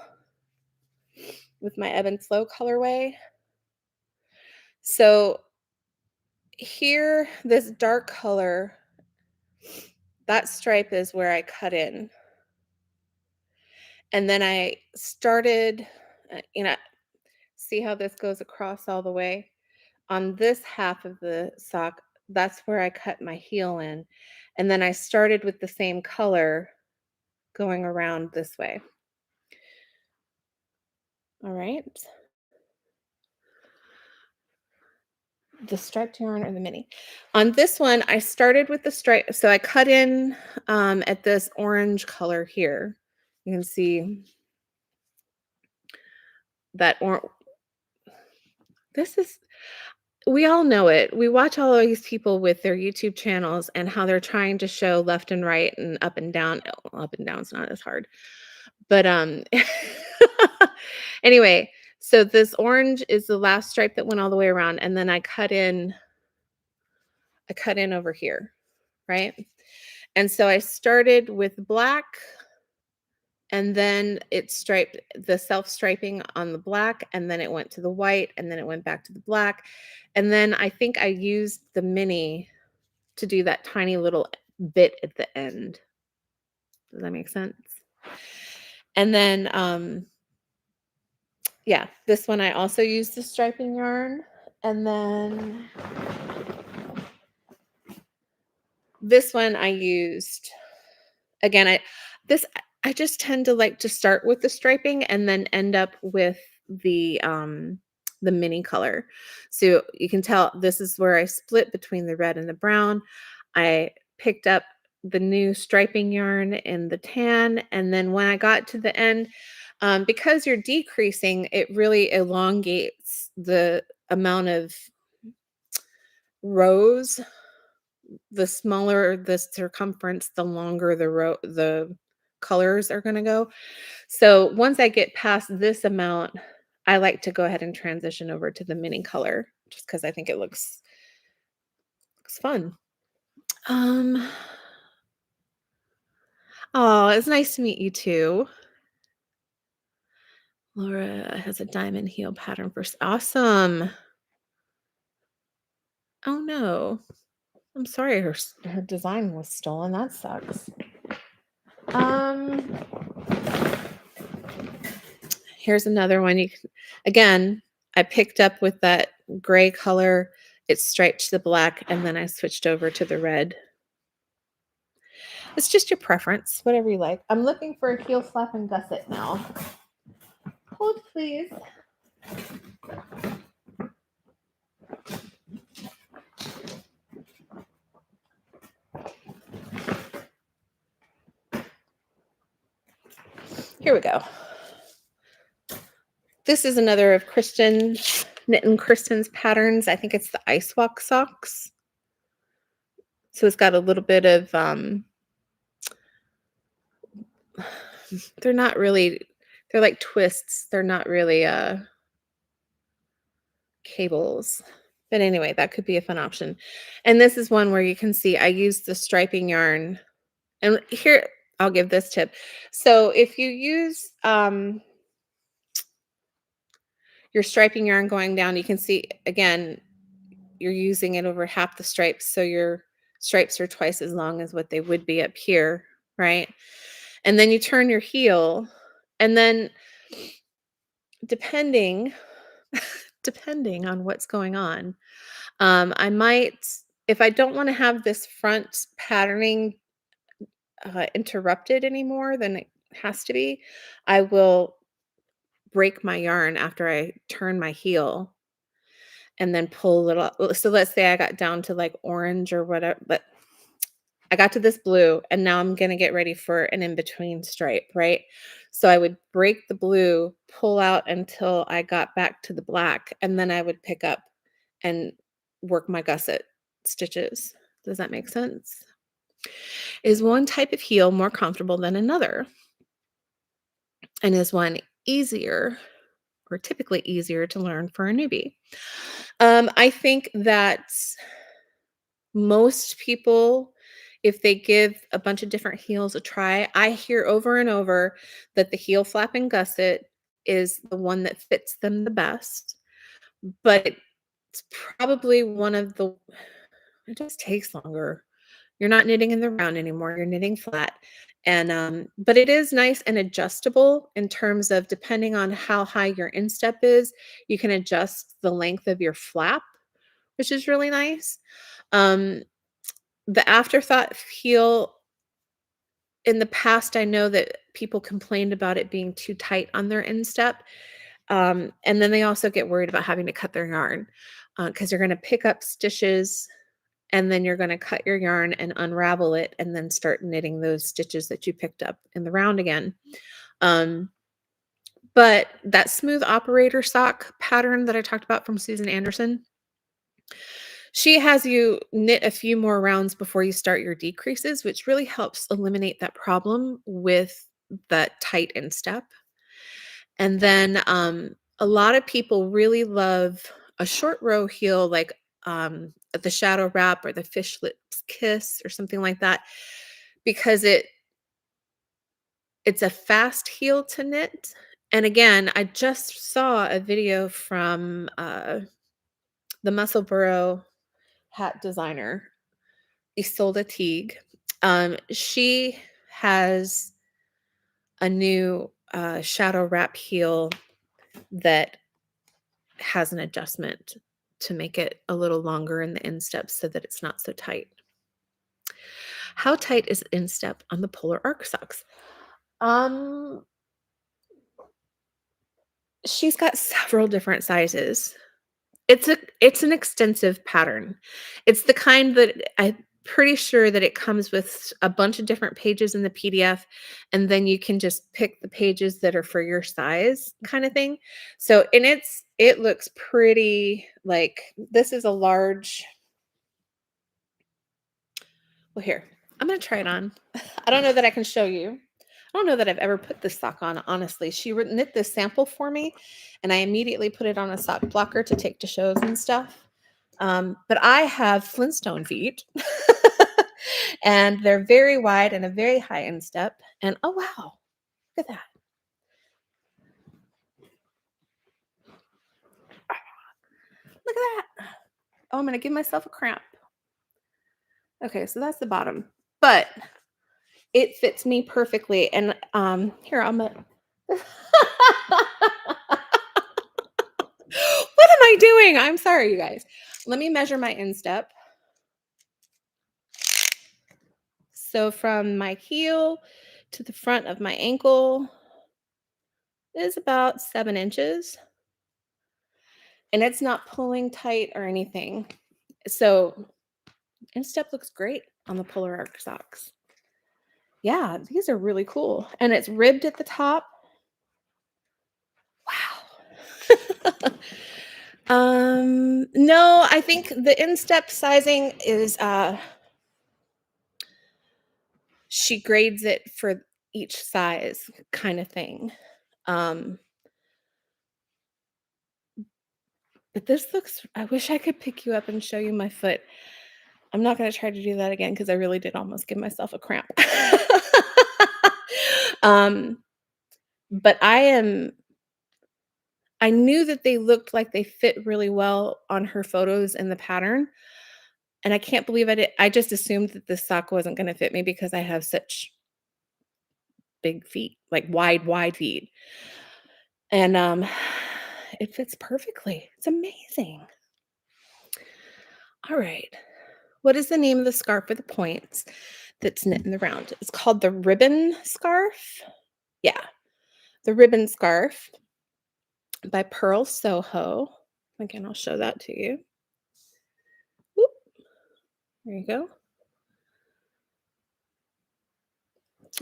with my ebb and flow colorway. So here, this dark color, that stripe is where I cut in. And then I started, see how this goes across all the way? On this half of the sock, that's where I cut my heel in. And then I started with the same color going around this way. All right. The striped yarn or the mini. On this one, I started with the stripe. So I cut in at this orange color here. You can see that this is, we all know it. We watch all of these people with their YouTube channels and how they're trying to show left and right and up and down. Oh, up and down's not as hard. But anyway, so this orange is the last stripe that went all the way around, and then I cut in over here, right? And so I started with black and then it striped the self-striping on the black, and then it went to the white, and then it went back to the black, and then I think I used the mini to do that tiny little bit at the end. Does that make sense? And then, yeah, this one I also used the striping yarn, and then this one I used again, this I just tend to like to start with the striping and then end up with the mini color. So you can tell this is where I split between the red and the brown. I picked up the new striping yarn in the tan, and then when I got to the end, because you're decreasing, it really elongates the amount of rows. The smaller the circumference, the longer the colors are going to go. So once I get past this amount, I like to go ahead and transition over to the mini color just because I think it looks fun. Um oh, it's nice to meet you too. Laura has a diamond heel pattern for awesome. Oh no. I'm sorry her design was stolen. That sucks. Um Here's another one. Again, I picked up with that gray color. It striped to the black, and then I switched over to the red. It's just your preference, whatever you like. I'm looking for a heel flap and gusset now. Hold, please. Here we go. This is another of Kristen's patterns. I think it's the Ice Walk socks. So it's got a little bit of they're not really, they're like twists. They're not really cables. But anyway, that could be a fun option. And this is one where you can see I used the striping yarn. And here, I'll give this tip. So if you use your striping yarn going down, you can see, again, you're using it over half the stripes. So your stripes are twice as long as what they would be up here, right? And then you turn your heel, and then depending depending on what's going on, I might, if I don't want to have this front patterning interrupted anymore than it has to be, I will break my yarn after I turn my heel and then pull a little. So let's say I got down to like orange or whatever, but I got to this blue, and now I'm going to get ready for an in-between stripe, right? So I would break the blue, pull out until I got back to the black, and then I would pick up and work my gusset stitches. Does that make sense? Is one type of heel more comfortable than another? And is one easier or typically easier to learn for a newbie? I think that most people, if they give a bunch of different heels a try, I hear over and over that the heel flap and gusset is the one that fits them the best, but it's probably one of the, it just takes longer. You're not knitting in the round anymore, you're knitting flat. And but it is nice and adjustable in terms of, depending on how high your instep is, you can adjust the length of your flap, which is really nice. Um, the afterthought heel, in the past, I know that people complained about it being too tight on their instep. And then they also get worried about having to cut their yarn because you're going to pick up stitches, and then you're going to cut your yarn and unravel it and then start knitting those stitches that you picked up in the round again. But that smooth operator sock pattern that I talked about from Susan Anderson, she has you knit a few more rounds before you start your decreases, which really helps eliminate that problem with that tight instep. And then a lot of people really love a short row heel, like the shadow wrap or the fish lips kiss or something like that, because It's a fast heel to knit. And again, I just saw a video from the Musselboro hat designer, Isolde Teague. She has a new shadow wrap heel that has an adjustment to make it a little longer in the instep so that it's not so tight. How tight is the instep on the Polar Arc socks? Um, she's got several different sizes. It's an extensive pattern. It's the kind that I'm pretty sure that it comes with a bunch of different pages in the PDF, and then you can just pick the pages that are for your size kind of thing. So, and it looks pretty like this is a large. Well, here, I'm gonna try it on. I don't know that I can show you. I don't know that I've ever put this sock on, honestly. She knit this sample for me, and I immediately put it on a sock blocker to take to shows and stuff. But I have Flintstone feet, and they're very wide and a very high instep. And oh wow, look at that! Look at that! Oh, I'm gonna give myself a cramp. Okay, so that's the bottom, but it fits me perfectly. And here I'm a. What am I doing? I'm sorry, you guys. Let me measure my instep. So from my heel to the front of my ankle is about 7 inches. And it's not pulling tight or anything. So instep looks great on the Polar Arc socks. Yeah, these are really cool. And it's ribbed at the top. Wow. No, I think the instep sizing is she grades it for each size kind of thing. Um but this looks, I wish I could pick you up and show you my foot. I'm not going to try to do that again because I really did almost give myself a cramp. um but I knew that they looked like they fit really well on her photos in the pattern. And I can't believe I just assumed that this sock wasn't gonna fit me because I have such big feet, like wide feet. And, it fits perfectly. It's amazing. All right. What is the name of the scarf with the points that's knit in the round? It's called the ribbon scarf. Yeah, the ribbon scarf by Pearl Soho. Again, I'll show that to you. Whoop. There you go.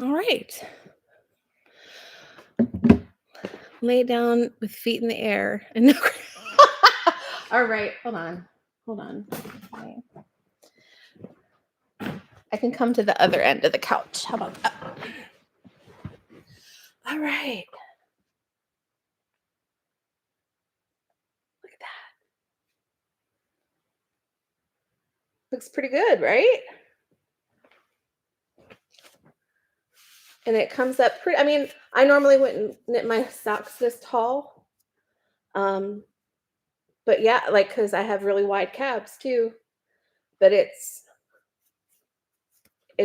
All right. Lay down with feet in the air and no. All right, hold on. Hold on. Okay. I can come to the other end of the couch. How about that? All right. Look at that. Looks pretty good, right? And it comes up pretty, I mean, I normally wouldn't knit my socks this tall. But yeah, like, because I have really wide calves too. But it's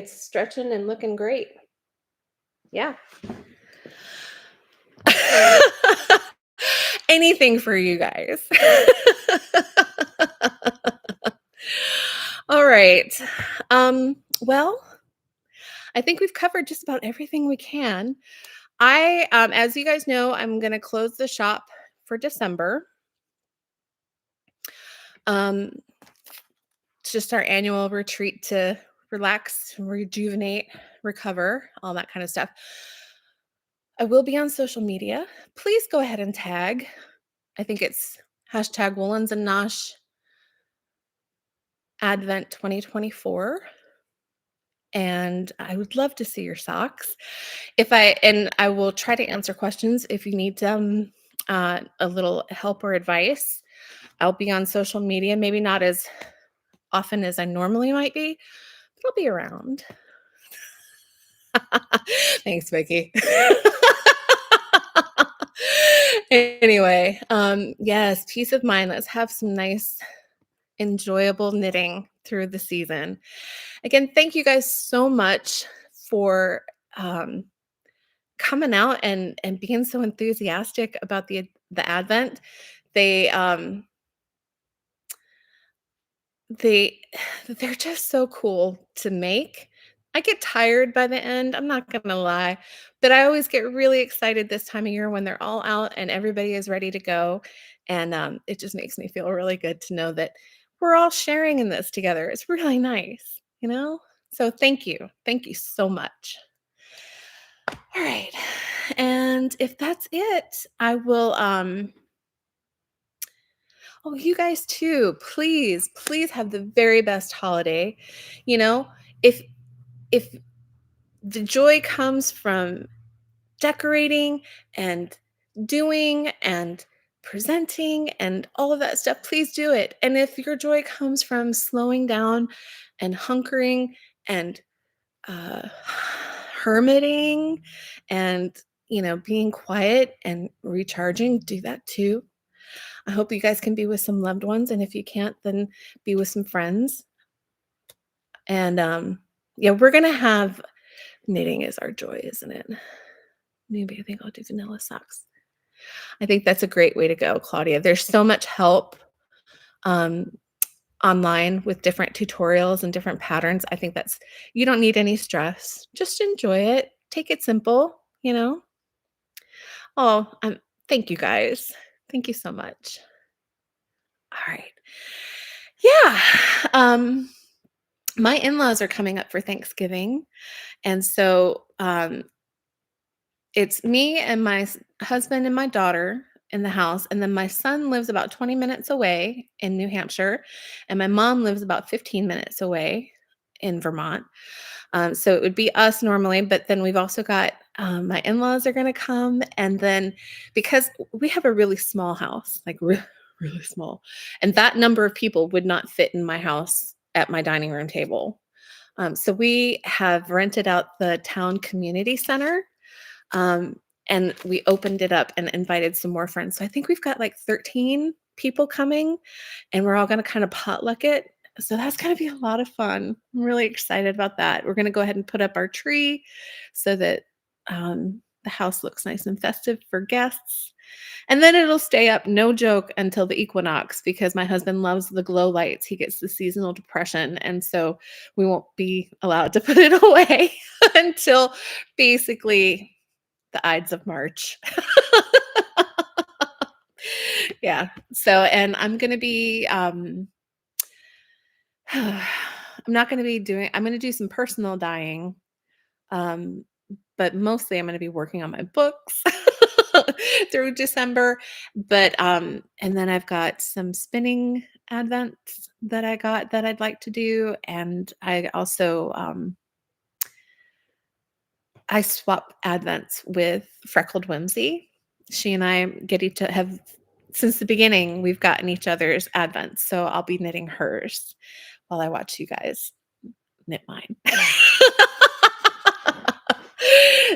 stretching and looking great. Yeah. Anything for you guys. All right. Well, I think we've covered just about everything we can. As you guys know, I'm going to close the shop for December. It's just our annual retreat to relax, rejuvenate, recover, all that kind of stuff. I will be on social media. Please go ahead and tag. I think it's hashtag Woolens and Nosh Advent 2024. And I would love to see your socks. I will try to answer questions if you need a little help or advice. I'll be on social media, maybe not as often as I normally might be, but I'll be around. Thanks, Vicky. Anyway, yes, peace of mind. Let's have some nice, enjoyable knitting through the season. Again, thank you guys so much for um, coming out and being so enthusiastic about the Advent. They they they're just so cool to make. I get tired by the end, I'm not gonna lie, but I always get really excited this time of year when they're all out and everybody is ready to go, and, it just makes me feel really good to know that we're all sharing in this together. It's really nice, you know? So thank you. Thank you so much. Alright, and if that's it, I will, oh, you guys too, please, please have the very best holiday. You know, if if the joy comes from decorating and doing and presenting and all of that stuff, please do it. And if your joy comes from slowing down and hunkering and hermiting and being quiet and recharging, do that too. I hope you guys can be with some loved ones, and if you can't, then be with some friends. And yeah, we're gonna have knitting is our joy, isn't it? Maybe I think I'll do vanilla socks. I think that's a great way to go, Claudia. There's so much help um, online with different tutorials and different patterns. I think that's you don't need any stress. Just enjoy it. Take it simple, you know? Oh, thank you guys. Thank you so much. All right. Yeah. Um, my in-laws are coming up for Thanksgiving. And so it's me and my husband and my daughter in the house. And then my son lives about 20 minutes away in New Hampshire. And my mom lives about 15 minutes away in Vermont. So it would be us normally, but then we've also got my in laws are going to come. And then because we have a really small house, like really small, and that number of people would not fit in my house at my dining room table. So we have rented out the town community center, um, and we opened it up and invited some more friends. So I think we've got like 13 people coming, and we're all going to kind of potluck it. So that's going to be a lot of fun. I'm really excited about that. We're going to go ahead and put up our tree so that the house looks nice and festive for guests. And then it'll stay up, no joke, until the equinox because my husband loves the glow lights. He gets the seasonal depression. And so we won't be allowed to put it away until basically the Ides of March. Yeah. So, and I'm going to be, I'm not going to be doing, I'm going to do some personal dyeing. Um, but mostly I'm going to be working on my books through December. But and then I've got some spinning advents that I got that I'd like to do, and I also I swap advents with Freckled Whimsy. She and I get each have since the beginning. We've gotten each other's advents, so I'll be knitting hers while I watch you guys knit mine.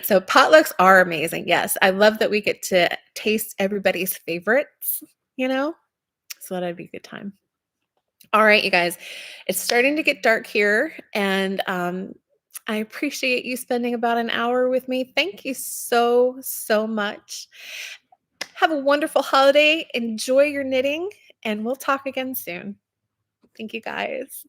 So potlucks are amazing. Yes, I love that we get to taste everybody's favorites, you know? So that'd be a good time. All right, you guys, it's starting to get dark here, and I appreciate you spending about an hour with me. Thank you so, so much. Have a wonderful holiday. Enjoy your knitting, and we'll talk again soon. Thank you, guys.